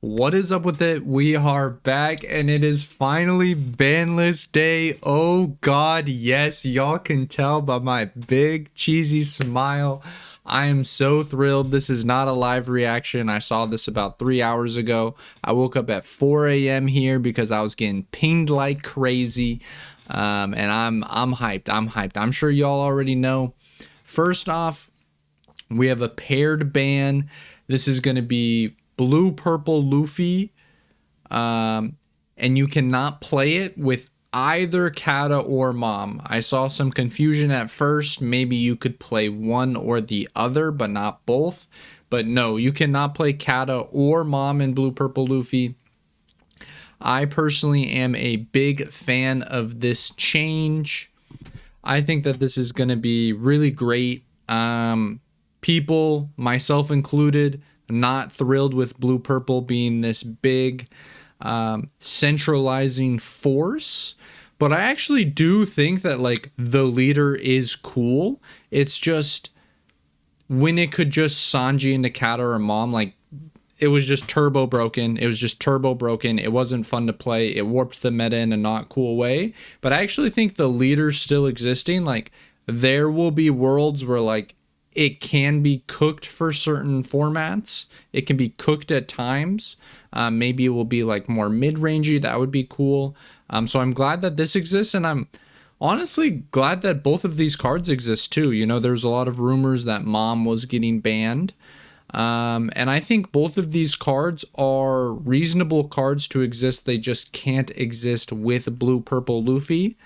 What is up with it? We are back and it is finally Banlist day. Oh god, yes, y'all can tell by my big cheesy smile. I am so thrilled. This is not a live reaction. I saw this about 3 hours ago. I woke up at 4 a.m. here because I was getting pinged like crazy. And I'm hyped. I'm hyped. I'm sure y'all already know. First off, we have a paired ban. This is going to be blue purple Luffy, and you cannot play it with either Kata or Mom. I saw some confusion at first. Maybe you could play one or the other but not both, but no, you cannot play Kata or Mom in blue purple Luffy. I personally am a big fan of this change. I think that this is going to be really great. People, myself included, not thrilled with blue purple being this big centralizing force, but I actually do think that like the leader is cool. It's just when it could just Sanji into Kata or Mom, like it was just turbo broken. It was just turbo broken. It wasn't fun to play. It warped the meta in a not cool way. But I actually think the leader's still existing. Like there will be worlds where like it can be cooked for certain formats. It can be cooked at times. Maybe it will be like more mid-rangey. That would be cool. So I'm glad that this exists, and I'm honestly glad that both of these cards exist too. You know, there's a lot of rumors that Mom was getting banned. And I think both of these cards are reasonable cards to exist. They just can't exist with blue purple Luffy.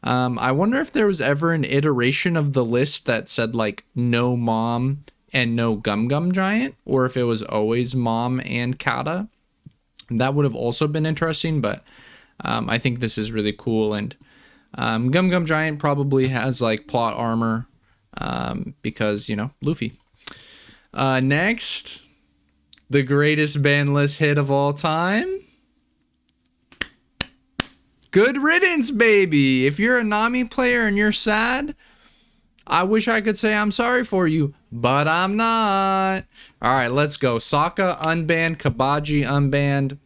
I wonder if there was ever an iteration of the list that said like no Mom and no Gum Gum Giant, or if it was always Mom and Kata. That would have also been interesting, but I think this is really cool. And Gum Gum Giant probably has like plot armor because, you know, Luffy. Next, the greatest Banlist hit of all time. Good riddance, baby. If you're a Nami player and you're sad, I wish I could say I'm sorry for you, but I'm not. All right, let's go. Sokka unbanned, Kabaji unbanned.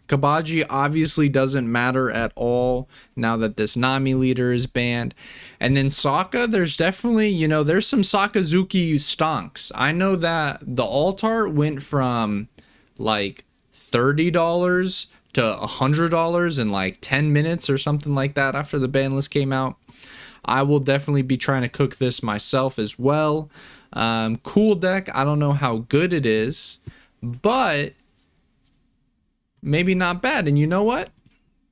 Kabaji obviously doesn't matter at all now that this Nami leader is banned. And then Sokka, there's definitely, you know, there's some Sakazuki stonks. I know that the alt art went from like $30 to $100 in like 10 minutes or something like that after the ban list came out. I will definitely be trying to cook this myself as well. Cool deck. I don't know how good it is, but maybe not bad. And you know what?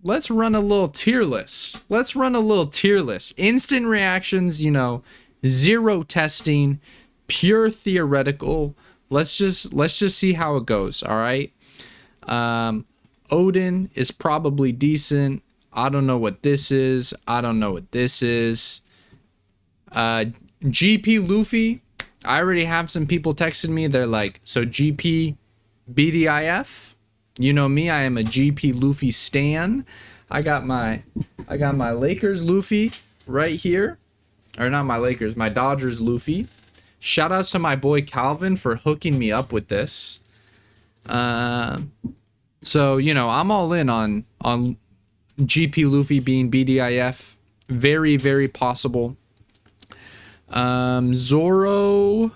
Let's run a little tier list. Let's run a little tier list. Instant reactions, you know, zero testing, pure theoretical. Let's just see how it goes. All right. Odin is probably decent. I don't know what this is. I don't know what this is. GP Luffy. I already have some people texting me. They're like, so GP BDIF? You know me, I am a GP Luffy stan. I got my Lakers Luffy right here. Or not my Lakers, my Dodgers Luffy. Shout outs to my boy Calvin for hooking me up with this. So, you know, I'm all in on GP Luffy being BDIF. Very, very possible. Zoro,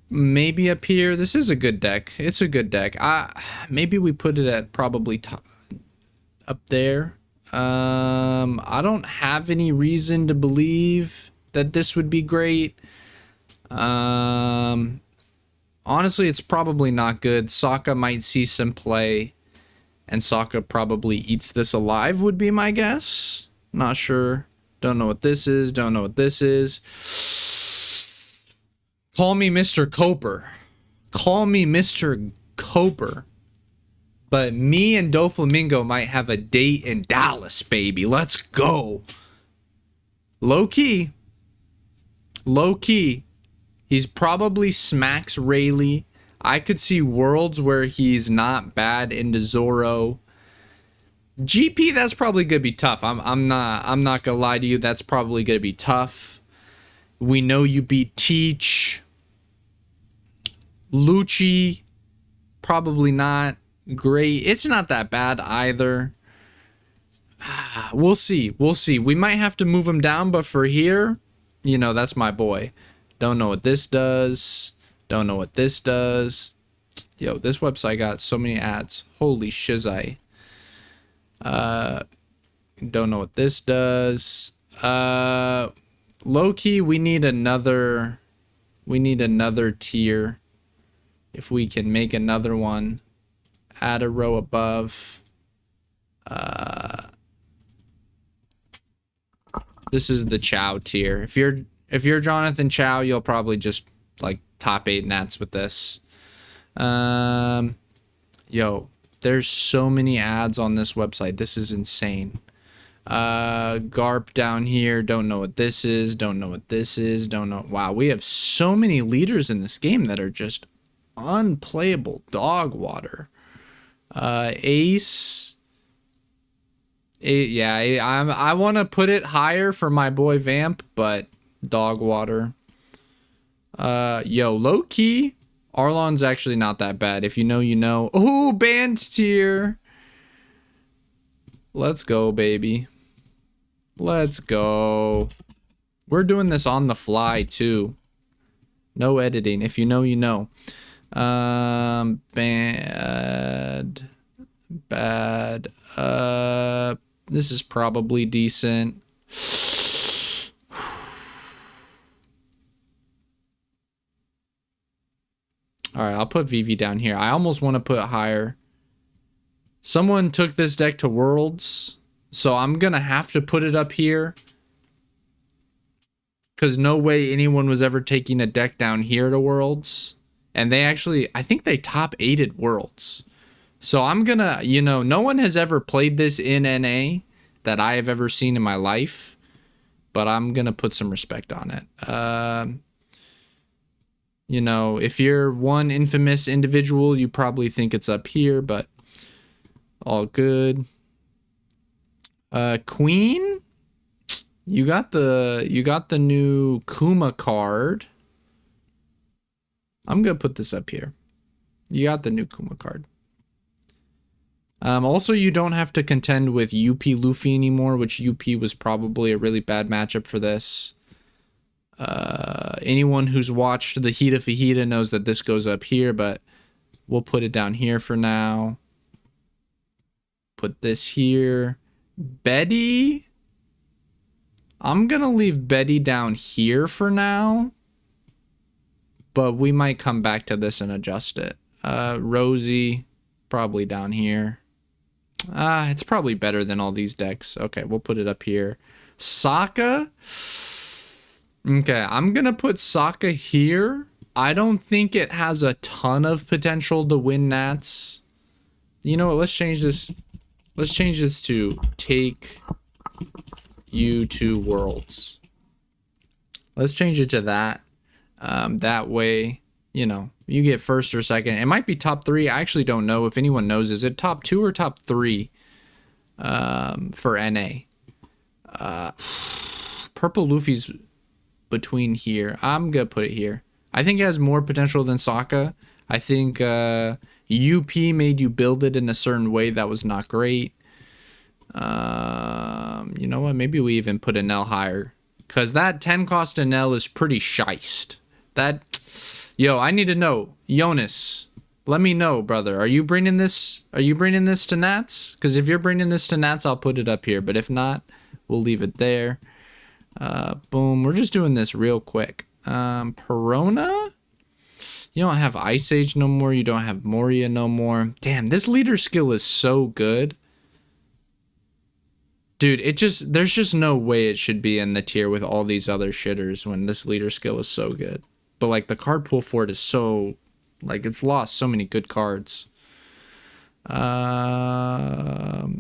maybe up here. This is a good deck. It's a good deck. Maybe we put it at probably up there. I don't have any reason to believe that this would be great. Honestly, it's probably not good. Sokka might see some play, and Sokka probably eats this alive, would be my guess. Not sure. Don't know what this is. Don't know what this is. Call me Mr. Coper. Call me Mr. Coper. But me and Doflamingo might have a date in Dallas, baby. Let's go. Low key. Low key. He's probably smacks Rayleigh. I could see worlds where he's not bad into Zoro. GP, that's probably gonna be tough. I'm not gonna lie to you. That's probably gonna be tough. We know you beat Teach. Lucci, probably not great. It's not that bad either. We'll see. We'll see. We might have to move him down, but for here, you know, that's my boy. Don't know what this does. Don't know what this does. Yo, this website got so many ads. Holy shizai. Don't know what this does. Low key, we need another tier. If we can make another one, add a row above. This is the Chow tier. If you're Jonathan Chow, you'll probably just like top 8 nats with this. Yo, there's so many ads on this website. This is insane. Garp down here. Don't know what this is. Don't know what this is. Don't know. Wow, we have so many leaders in this game that are just unplayable dog water. Ace. Yeah, I want to put it higher for my boy Vamp, but dog water. Yo, low key, Arlon's actually not that bad. If you know, you know. Oh, banned tier. Let's go, baby. Let's go. We're doing this on the fly too. No editing. If you know, you know. Bad. This is probably decent. All right, I'll put VV down here. I almost want to put higher. Someone took this deck to Worlds, so I'm going to have to put it up here. Because no way anyone was ever taking a deck down here to Worlds. And they actually, I think they top 8'd Worlds. So I'm going to, you know, no one has ever played this in NA that I have ever seen in my life. But I'm going to put some respect on it. You know, if you're one infamous individual, you probably think it's up here, but all good. Queen, you got the new Kuma card. I'm gonna put this up here. You got the new Kuma card. Also, you don't have to contend with UP Luffy anymore, which UP was probably a really bad matchup for this. Anyone who's watched the Hida Fajita knows that this goes up here, but we'll put it down here for now. Put this here. Betty. I'm going to leave Betty down here for now, but we might come back to this and adjust it. Rosie, probably down here. It's probably better than all these decks. Okay, we'll put it up here. Sokka. Okay, I'm going to put Sokka here. I don't think it has a ton of potential to win Nats. You know what? Let's change this. Let's change this to take you to Worlds. Let's change it to that. That way, you know, you get first or second. It might be top 3. I actually don't know if anyone knows. Is it top 2 or top 3 for NA? Purple Luffy's between here. I'm gonna put it here. I think it has more potential than Sokka. I think UP made you build it in a certain way that was not great. You know what? Maybe we even put an L higher, because that 10 cost an L is pretty shiced. That, yo, I need to know. Jonas, let me know, brother. Are you bringing this? Are you bringing this to Nats? Because if you're bringing this to Nats, I'll put it up here. But if not, we'll leave it there. Boom. We're just doing this real quick. Perona? You don't have Ice Age no more. You don't have Moria no more. Damn, this leader skill is so good. Dude, there's just no way it should be in the tier with all these other shitters when this leader skill is so good. But like the card pool for it is so, like, it's lost so many good cards.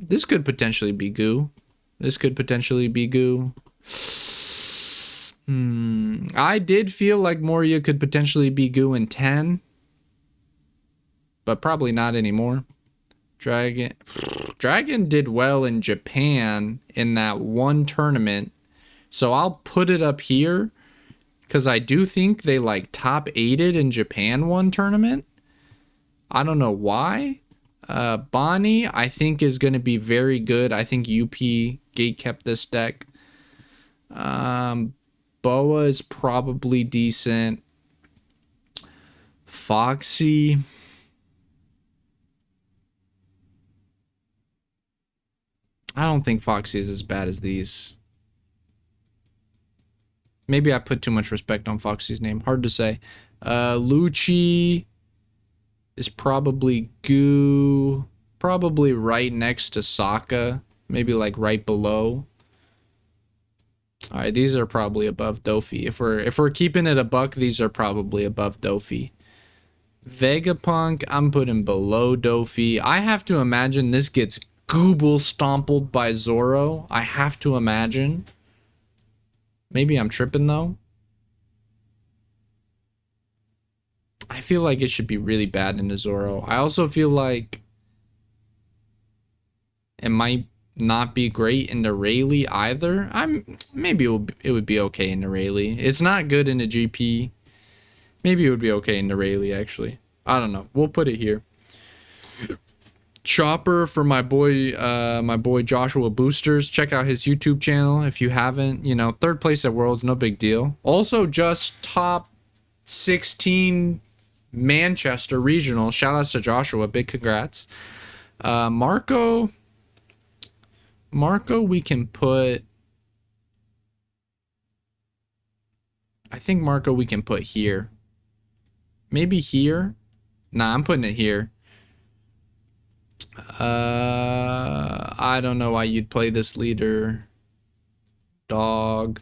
This could potentially be goo. This could potentially be goo. I did feel like Moria could potentially be goo in 10, but probably not anymore. Dragon did well in Japan in that one tournament, so I'll put it up here because I do think they like top 8'd in Japan one tournament. I don't know why. Bonnie, I think, is going to be very good. I think UP gate kept this deck. Boa is probably decent. Foxy. I don't think Foxy is as bad as these. Maybe I put too much respect on Foxy's name. Hard to say. Lucci is probably Goo. Probably right next to Sokka. Maybe like right below. Alright, these are probably above Dofi. If we're keeping it a buck, these are probably above Dofi. Vegapunk, I'm putting below Dofi. I have to imagine this gets Gooble stompled by Zoro. I have to imagine. Maybe I'm tripping though. I feel like it should be really bad into Zoro. I also feel like it might not be great into Rayleigh either. Maybe it would be okay into Rayleigh. It's not good into GP. Maybe it would be okay into Rayleigh actually. I don't know. We'll put it here. Chopper for my boy Joshua Boosters. Check out his YouTube channel if you haven't. You know, 3rd place at Worlds, no big deal. Also just top 16 Manchester regional. Shout outs to Joshua, big congrats. Marco, we can put, I think Marco we can put here. Maybe here. Nah, I'm putting it here. I don't know why you'd play this leader. Dog.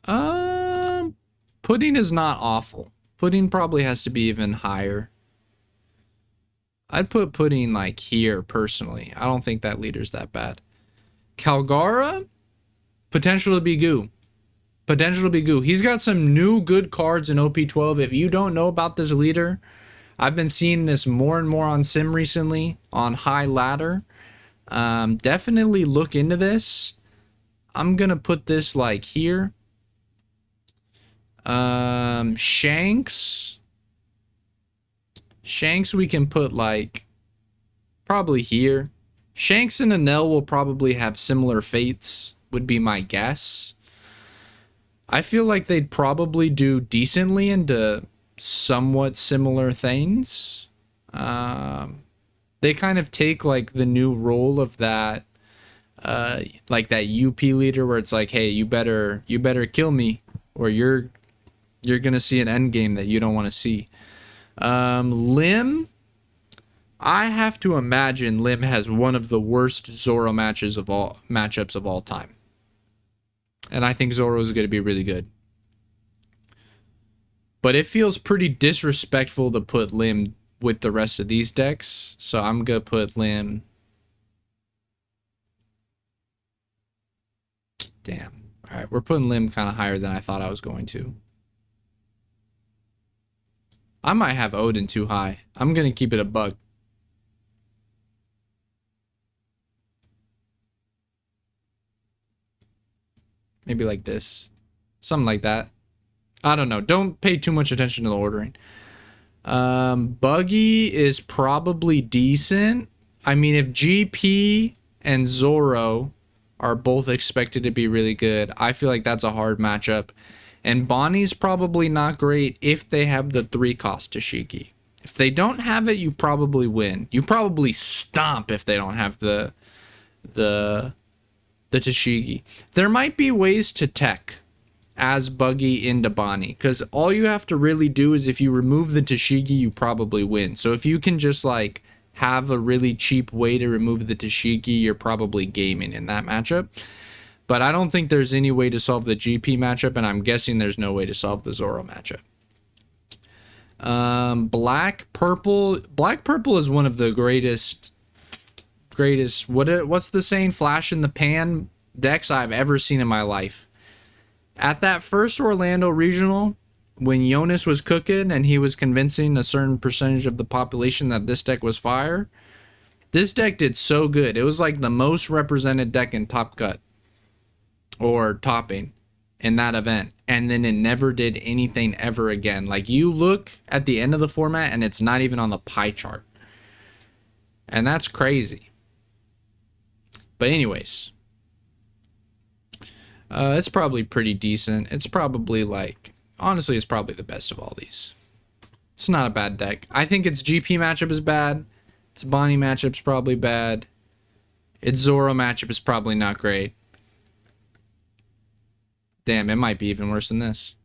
Pudding is not awful. Pudding probably has to be even higher. I'd put Pudding like here personally. I don't think that leader's that bad. Calgara, potential to be Goo. Potential to be Goo. He's got some new good cards in OP12. If you don't know about this leader, I've been seeing this more and more on Sim recently, on High Ladder. Definitely look into this. I'm going to put this like here. Shanks. Shanks we can put like probably here. Shanks and Enel will probably have similar fates, would be my guess. I feel like they'd probably do decently into somewhat similar things. They kind of take like the new role of that like that UP leader where it's like, hey, you better kill me or you're gonna see an end game that you don't want to see. Lim, I have to imagine Lim has one of the worst Zoro matchups of all time. And I think Zoro is going to be really good. But it feels pretty disrespectful to put Lim with the rest of these decks. So I'm going to put Lim. Damn. All right, we're putting Lim kind of higher than I thought I was going to. I might have Odin too high. I'm going to keep it a buck. Maybe like this. Something like that. I don't know. Don't pay too much attention to the ordering. Buggy is probably decent. I mean, if GP and Zoro are both expected to be really good, I feel like that's a hard matchup. And Bonnie's probably not great if they have the 3-cost Tashigi. If they don't have it, you probably win. You probably stomp if they don't have the Tashigi. There might be ways to tech as Buggy into Bonnie, because all you have to really do is if you remove the Tashigi, you probably win. So if you can just like have a really cheap way to remove the Tashigi, you're probably gaming in that matchup. But I don't think there's any way to solve the GP matchup, and I'm guessing there's no way to solve the Zoro matchup. Black Purple is one of the greatest what's the saying, flash in the pan decks I've ever seen in my life. At that first Orlando regional, when Jonas was cooking and he was convincing a certain percentage of the population that this deck was fire, this deck did so good. It was like the most represented deck in Top Cut or topping, in that event, and then it never did anything ever again. Like, you look at the end of the format and it's not even on the pie chart, and that's crazy. But anyways, it's probably pretty decent. It's probably like, honestly, it's probably the best of all these. It's not a bad deck. I think its GP matchup is bad. Its Bonnie matchup's probably bad. Its Zoro matchup is probably not great. Damn, it might be even worse than this.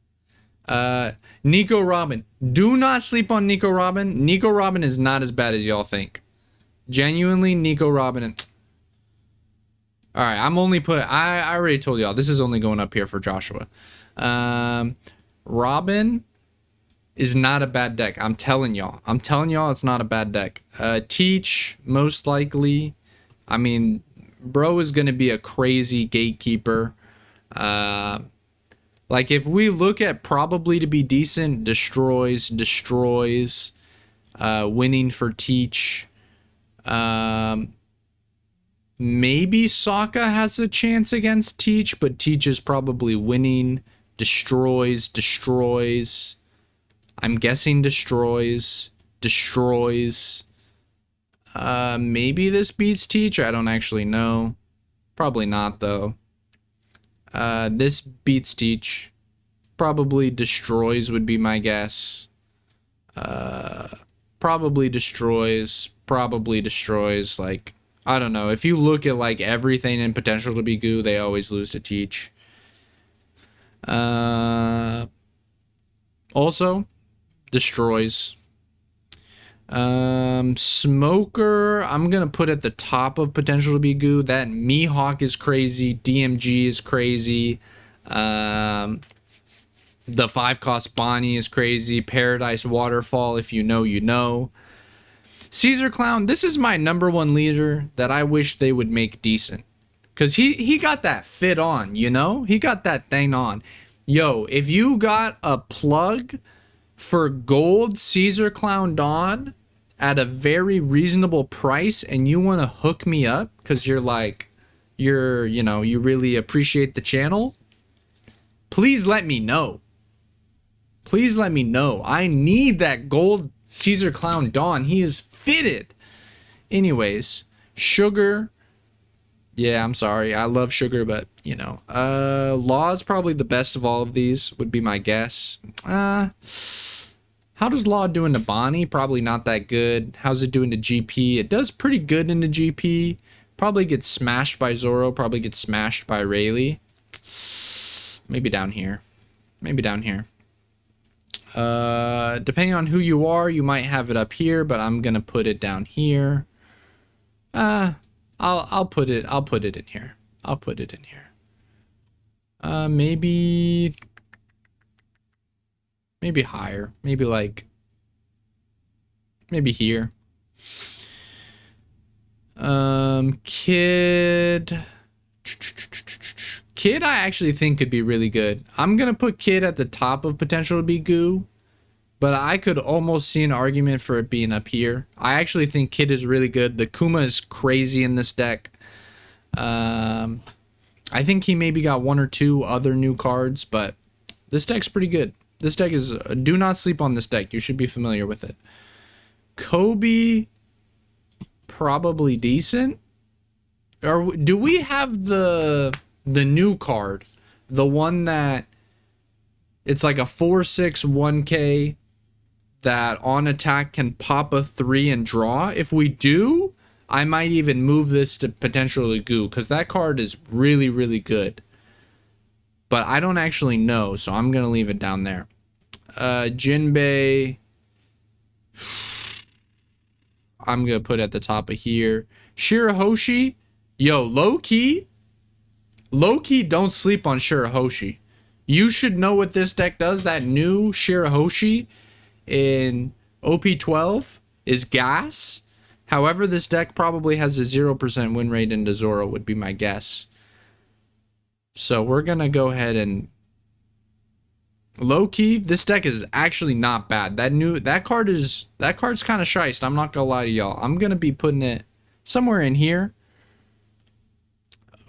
Nico Robin. Do not sleep on Nico Robin. Nico Robin is not as bad as y'all think. Genuinely, Nico Robin. Alright, I'm only I already told y'all, this is only going up here for Joshua. Robin is not a bad deck. I'm telling y'all. It's not a bad deck. Teach, most likely. I mean, bro is going to be a crazy gatekeeper. Like, if we look at probably to be decent, destroys, winning for Teach. Maybe Sokka has a chance against Teach, but Teach is probably winning. Destroys. I'm guessing destroys. Maybe this beats Teach. I don't actually know. Probably not, though. This beats Teach. Probably destroys would be my guess. Probably destroys. Like, I don't know. If you look at, like, everything in potential to be goo, they always lose to Teach. Also, destroys. Smoker, I'm gonna put at the top of potential to be goo. That Mihawk is crazy. DMG is crazy. The 5-cost Bonnie is crazy. Paradise Waterfall, if you know, you know. Caesar Clown, this is my #1 leader that I wish they would make decent. Because he got that fit on, you know? He got that thing on. Yo, if you got a plug for gold Caesar Clown Dawn at a very reasonable price and you want to hook me up because you're like, you really appreciate the channel, please let me know. I need that gold Caesar Clown Dawn. He is fitted. Anyways, Sugar. Yeah, I'm sorry. I love Sugar, but, Law is probably the best of all of these, would be my guess. How does Law do into Bonnie? Probably not that good. How's it doing to GP? It does pretty good into GP. Probably gets smashed by Zoro. Probably gets smashed by Rayleigh. Maybe down here. Depending on who you are, you might have it up here, but I'm gonna put it down here. I'll put it in here. Maybe higher. Maybe here. Kid I actually think could be really good. I'm gonna put Kid at the top of potential to be goo, but I could almost see an argument for it being up here. I actually think Kid is really good. The Kuma is crazy in this deck. I think he maybe got 1 or 2 other new cards, but this deck's pretty good. This deck is... do not sleep on this deck. You should be familiar with it. Kobe, probably decent. Or do we have the new card? The one that... it's like a 4/6 1K that on attack can pop a 3 and draw. If we do, I might even move this to potentially goo, because that card is really, really good. But I don't actually know, so I'm going to leave it down there. Jinbei, I'm going to put at the top of here. Shirahoshi, yo, low-key, don't sleep on Shirahoshi. You should know what this deck does. That new Shirahoshi in OP12 is gas. However, this deck probably has a 0% win rate into Zoro, would be my guess. So we're going to go ahead and... low-key, this deck is actually not bad. That card's kind of shiced. I'm not going to lie to y'all. I'm going to be putting it somewhere in here.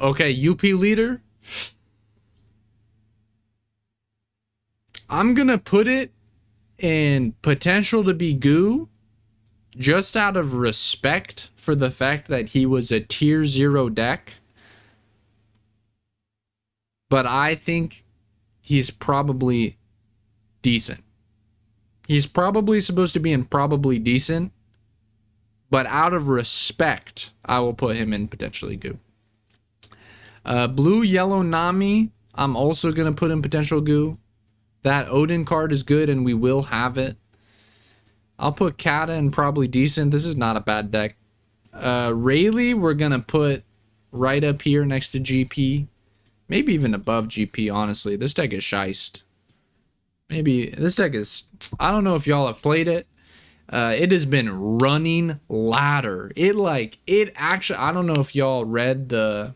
Okay, UP leader. I'm going to put it in potential to be goo just out of respect for the fact that he was a tier 0 deck. But I think he's probably decent. He's probably supposed to be in probably decent. But out of respect, I will put him in potentially goo. Blue, yellow, Nami, I'm also going to put in potential goo. That Odin card is good and we will have it. I'll put Kata in probably decent. This is not a bad deck. Rayleigh, we're going to put right up here next to GP. Maybe even above GP, honestly. This deck is shiced. Maybe this deck is... I don't know if y'all have played it. It has been running ladder. It actually... I don't know if y'all read the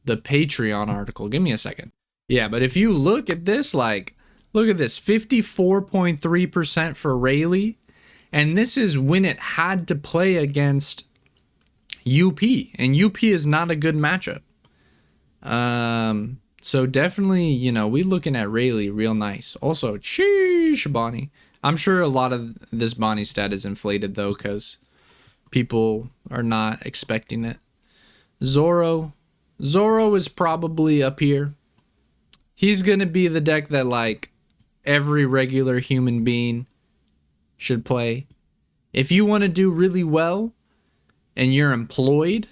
Patreon article. Give me a second. Yeah, but if you look at this, look at this. 54.3% for Rayleigh. And this is when it had to play against UP. And UP is not a good matchup. So definitely, you know, we looking at Rayleigh real nice. Also, sheesh, Bonnie. I'm sure a lot of this Bonnie stat is inflated, though, because people are not expecting it. Zoro is probably up here. He's going to be the deck that, like, every regular human being should play. If you want to do really well and you're employed,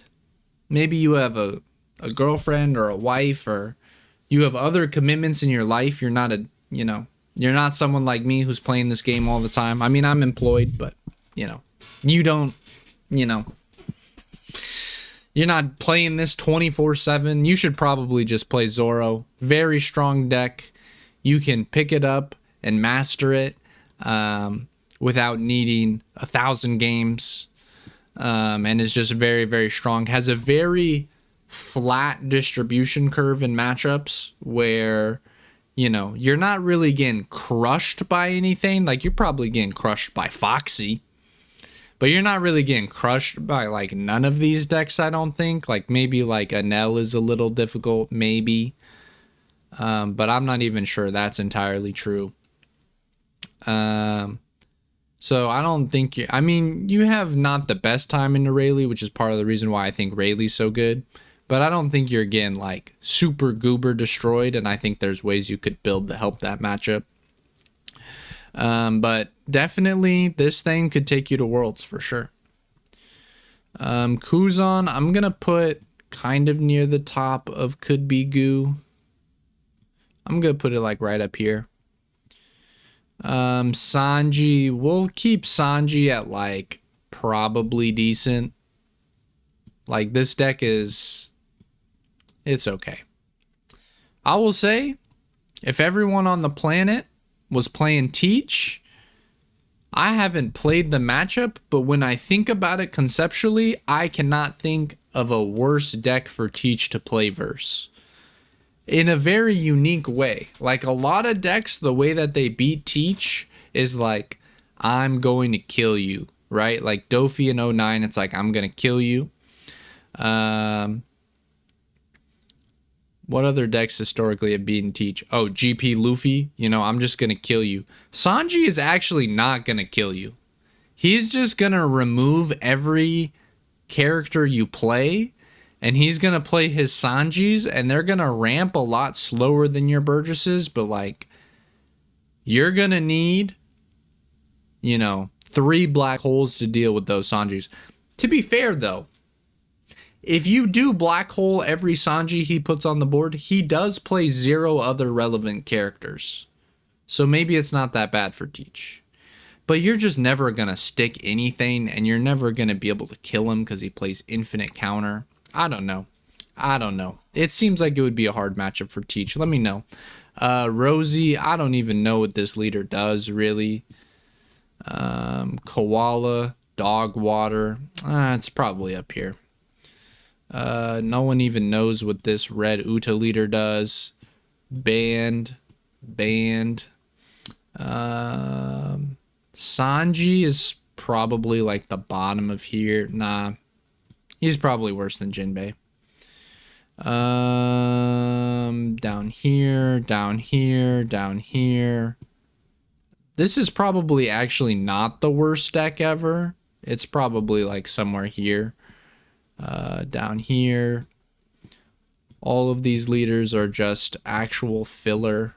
maybe you have a girlfriend or a wife, or you have other commitments in your life. You're not you're not someone like me who's playing this game all the time. I mean, I'm employed, but, you know, you don't, you know, you're not playing this 24/7. You should probably just play Zoro. Very strong deck. You can pick it up and master it without needing 1,000 games. And is just very, very strong. Has a very flat distribution curve in matchups where, you know, you're not really getting crushed by anything. Like, you're probably getting crushed by Foxy. But you're not really getting crushed by, like, none of these decks, I don't think. Like, maybe, like, Anel is a little difficult, maybe. But I'm not even sure that's entirely true. So I don't think I mean, you have not the best time into Rayleigh, which is part of the reason why I think Rayleigh's so good. But I don't think you're getting, like, super goober destroyed. And I think there's ways you could build to help that matchup. But definitely this thing could take you to Worlds for sure. Kuzan, I'm going to put kind of near the top of could be goo. I'm going to put it like right up here. Sanji, we'll keep Sanji at like probably decent. Like, this deck is, it's okay. I will say, if everyone on the planet was playing Teach, I haven't played the matchup, but when I think about it conceptually, I cannot think of a worse deck for Teach to play verse. In a very unique way. Like, a lot of decks, the way that they beat Teach is like, I'm going to kill you, right? Like Dofi in 09, it's like, I'm going to kill you. What other decks historically have beaten Teach? Oh, GP Luffy. You know, I'm just going to kill you. Sanji is actually not going to kill you. He's just going to remove every character you play, and he's going to play his Sanjis, and they're going to ramp a lot slower than your Burgesses, but, like, you're going to need, you know, 3 black holes to deal with those Sanjis. To be fair, though, if you do black hole every Sanji he puts on the board, he does play 0 other relevant characters. So maybe it's not that bad for Teach. But you're just never going to stick anything, and you're never going to be able to kill him because he plays infinite counter. I don't know. It seems like it would be a hard matchup for Teach. Let me know. Rosie, I don't even know what this leader does, really. Koala, Dog Water. It's probably up here. No one even knows what this red Uta leader does. Band. Sanji is probably like the bottom of here. Nah, he's probably worse than Jinbei. Down here, down here, down here. This is probably actually not the worst deck ever. It's probably like somewhere here. Down here. All of these leaders are just actual filler.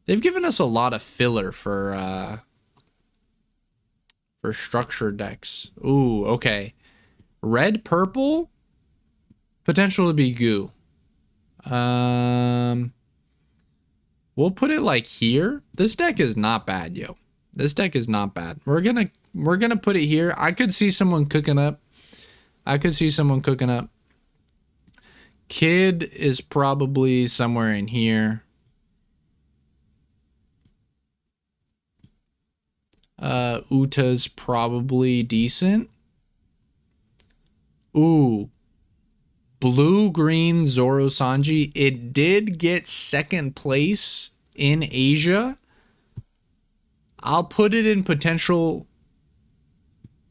They've given us a lot of filler for structure decks. Ooh, okay. Red, purple, potential to be goo. We'll put it like here. This deck is not bad, yo. This deck is not bad. We're gonna put it here. I could see someone cooking up. Kid is probably somewhere in here. Uta's probably decent. Ooh. Blue, green, Zoro Sanji. It did get second place in Asia. I'll put it in potential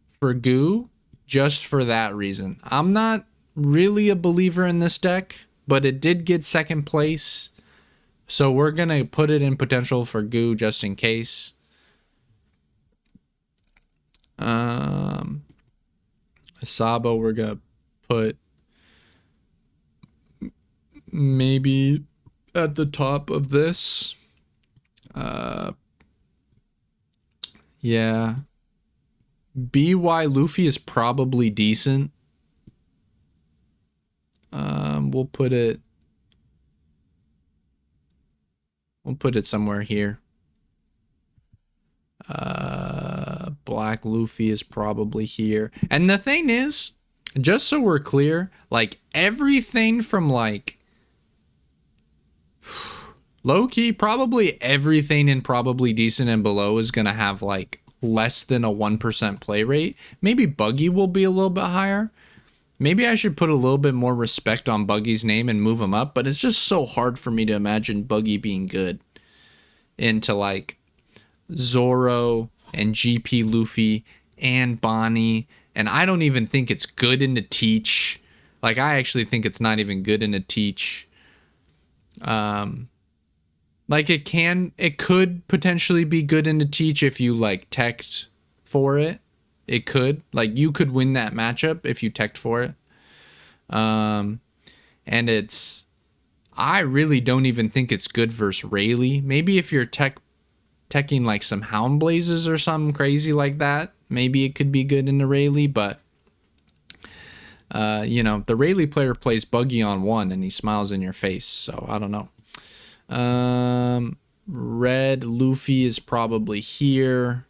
for goo just for that reason. I'm not really a believer in this deck, but it did get second place. So we're going to put it in potential for goo just in case. Sabo, we're going to put maybe at the top of this. Yeah. BY Luffy is probably decent. We'll put it somewhere here. Black Luffy is probably here. And the thing is, just so we're clear, like everything from like low-key, probably everything in probably decent and below is going to have like less than a 1% play rate. Maybe Buggy will be a little bit higher. Maybe I should put a little bit more respect on Buggy's name and move him up, but it's just so hard for me to imagine Buggy being good into like Zoro and GP Luffy and Bonnie. And I don't even think it's good into Teach. Like, I actually think it's not even good into Teach. Like it could potentially be good into Teach if you like teched for it. It could, like, you could win that matchup if you teched for it. And I really don't even think it's good versus Rayleigh. Maybe if you're teching like some Hound Blazes or something crazy like that, maybe it could be good into Rayleigh, but you know, the Rayleigh player plays Buggy on 1 and he smiles in your face, so I don't know. Red Luffy is probably here.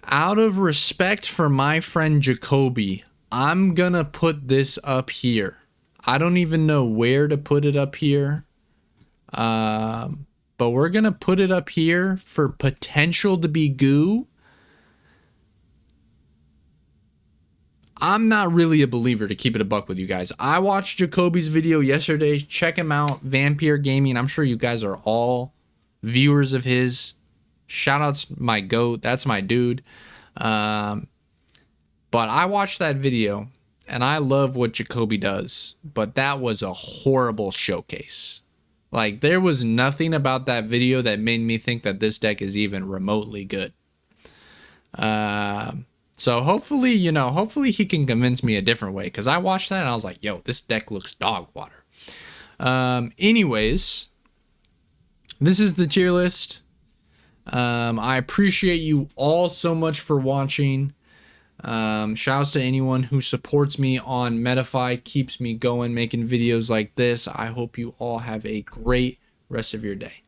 Out of respect for my friend Jacoby, I'm gonna put this up here. I don't even know where to put it up here. But we're gonna put it up here for potential to be goo. I'm not really a believer, to keep it a buck with you guys. I watched Jacoby's video yesterday. Check him out, Vampire Gaming. I'm sure you guys are all viewers of his. Shout outs my goat. That's my dude. But I watched that video and I love what Jacoby does. But that was a horrible showcase. Like, there was nothing about that video that made me think that this deck is even remotely good. So hopefully, you know, hopefully he can convince me a different way. Because I watched that and I was like, yo, this deck looks dog water. Anyways, this is the tier list. I appreciate you all so much for watching. Shouts to anyone who supports me on Metafy, keeps me going, making videos like this. I hope you all have a great rest of your day.